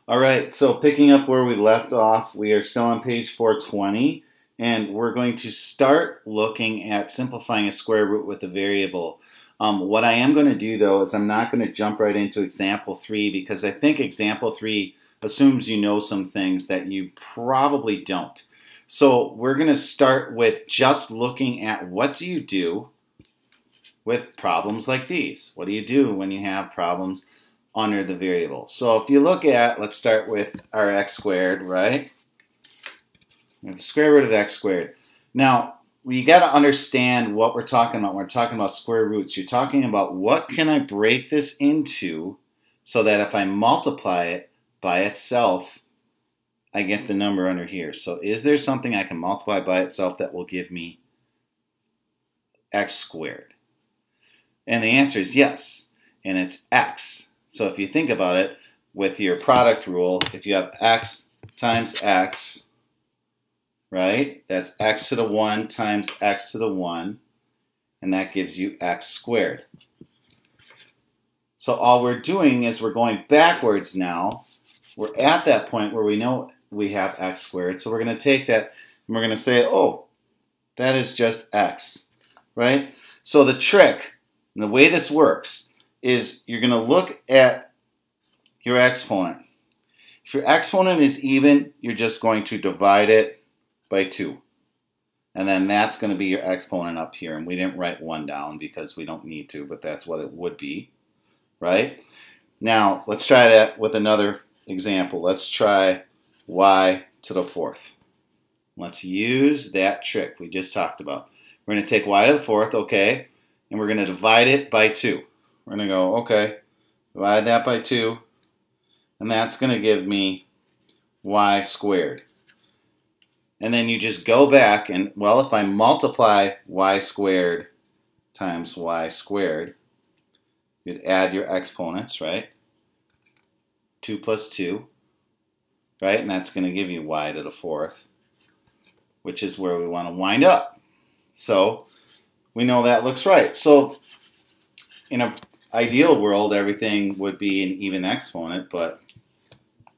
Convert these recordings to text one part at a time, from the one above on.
All right, so picking up where we left off, we are still on page 420, and we're going to start looking at simplifying a square root with a variable. What I am going to do, though, is I'm not going to jump right into example 3 because I think example 3 assumes you know some things that you probably don't. So we're going to start with just looking at what do you do with problems like these. What do you do when you have problems under the variable? So if you look at, let's start with our x squared, right? The square root of x squared. Now, you got to understand what we're talking about. When we're talking about square roots. You're talking about what can I break this into so that if I multiply it by itself, I get the number under here. So is there something I can multiply by itself that will give me x squared? And the answer is yes, and it's x. So if you think about it, with your product rule, if you have x times x, right, that's x to the 1 times x to the 1, and that gives you x squared. So all we're doing is we're going backwards now. We're at that point where we know we have x squared, so we're going to take that and we're going to say, oh, that is just x, right? So the trick, and the way this works, is you're going to look at your exponent. If your exponent is even, you're just going to divide it by 2. And then that's going to be your exponent up here. And we didn't write 1 down because we don't need to, but that's what it would be, right? Now, let's try that with another example. Let's try y to the 4th. Let's use that trick we just talked about. We're going to take y to the 4th, okay, and we're going to divide it by 2. We're going to go, okay, divide that by 2, and that's going to give me y squared. And then you just go back and, well, if I multiply y squared times y squared, you'd add your exponents, right? 2 plus 2, right? And that's going to give you y to the 4th, which is where we want to wind up. So we know that looks right. So in an ideal world, everything would be an even exponent, but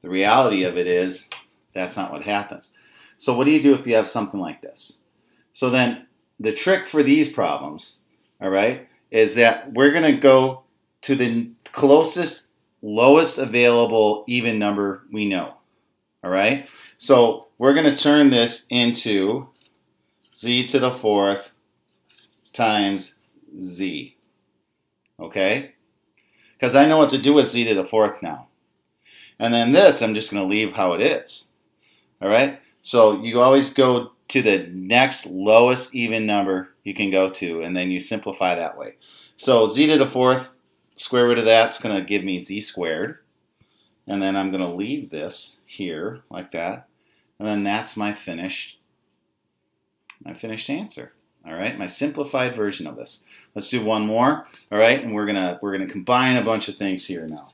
the reality of it is that's not what happens. So what do you do if you have something like this? So then the trick for these problems, all right, is that we're going to go to the closest, lowest available even number we know, all right? So we're going to turn this into z to the 4th times z, okay? Because I know what to do with z to the 4th now. And then this, I'm just going to leave how it is, all right? So you always go to the next lowest even number you can go to, and then you simplify that way. So z to the 4th, square root of that's going to give me z squared. And then I'm going to leave this here like that. And then that's my finished answer. All right, my simplified version of this. Let's do one more. All right, and we're gonna combine a bunch of things here now.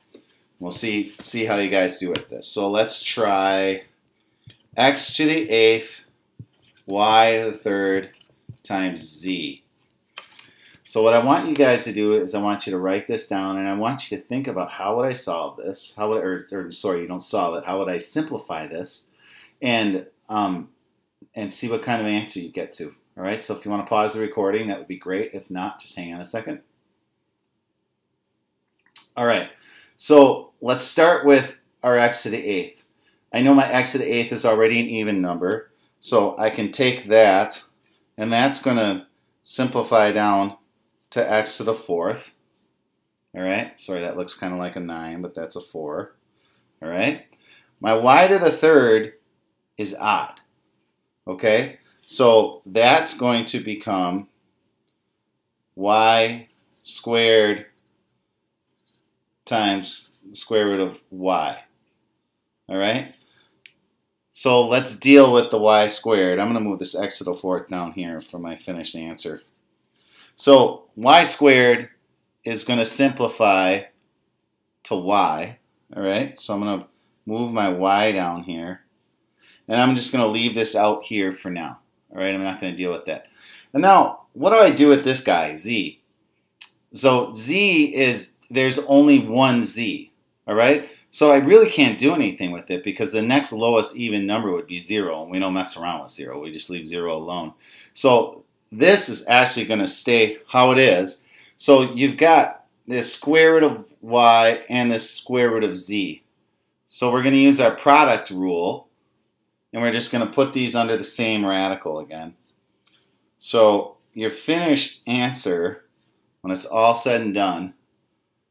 We'll see how you guys do with this. So let's try x to the 8th, y to the 3rd times z. So what I want you guys to do is I want you to write this down, and I want you to think about how would I solve this? How would sorry, you don't solve it. How would I simplify this? And see what kind of answer you get to. All right. So if you want to pause the recording, that would be great. If not, just hang on a second. All right. So let's start with our x to the 8th. I know my x to the 8th is already an even number, so I can take that, and that's going to simplify down to x to the 4th. All right. Sorry, that looks kind of like a 9, but that's a 4. All right. My y to the 3rd is odd. Okay. So that's going to become y squared times the square root of y. All right? So let's deal with the y squared. I'm going to move this x to the 4th down here for my finished answer. So y squared is going to simplify to y. All right? So I'm going to move my y down here. And I'm just going to leave this out here for now. All right? I'm not going to deal with that. And now, what do I do with this guy, z? So z is, there's only one z. All right? So I really can't do anything with it because the next lowest even number would be 0. And we don't mess around with 0. We just leave 0 alone. So this is actually going to stay how it is. So you've got this square root of y and this square root of z. So we're going to use our product rule. And we're just going to put these under the same radical again. So your finished answer, when it's all said and done,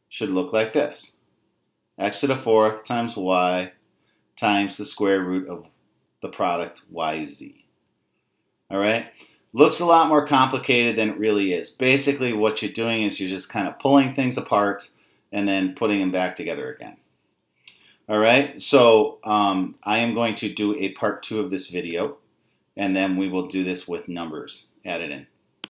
should look like this. X to the 4th times y times the square root of the product yz. All right? Looks a lot more complicated than it really is. Basically, what you're doing is you're just kind of pulling things apart and then putting them back together again. All right? So I am going to do a part 2 of this video, and then we will do this with numbers added in.